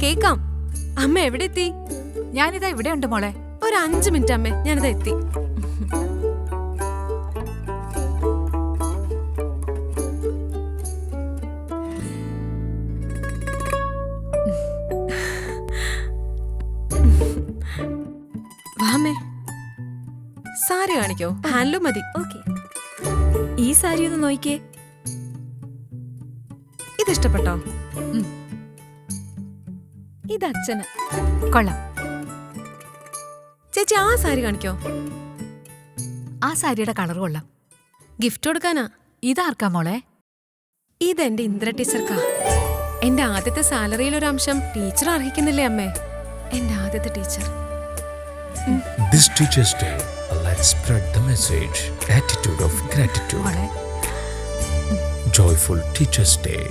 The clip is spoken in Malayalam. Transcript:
കേക്കാം. അമ്മ എവിടെ എത്തി? ഞാനിതാ ഇവിടെ ഉണ്ട് മോളെ. ഒരു 5 മിനിറ്റ് അമ്മേ, ഞാനിതാ എത്തി. വാമേ, സാരി കാണിക്കോ? ഹാൻഡ്ലൂം മതി. ഓക്കെ, ഈ സാരി ഒന്ന് നോക്കിയേ. ഇതിഷ്ടപ്പെട്ടോ? ഇത് അച്ഛന്. കൊള്ളാം. ചേച്ചി ആ സാരി കാണിക്കോ? ആ സാരിയുടെ കളർ കൊള്ളാം. ഗിഫ്റ്റ് കൊടുക്കാനാ. ഇതാർക്കാ മോളെ? ഇതെന്റെ ഇന്ദ്ര ടീച്ചർക്കാ. എന്റെ ആദ്യത്തെ സാലറിയിൽ ഒരു അംശം ടീച്ചർ അർഹിക്കുന്നില്ലേ അമ്മേ? എന്റെ ആദ്യത്തെ teacher. This Teacher's Day, let's spread the message, attitude of gratitude. മോളെ, Joyful Teacher's Day.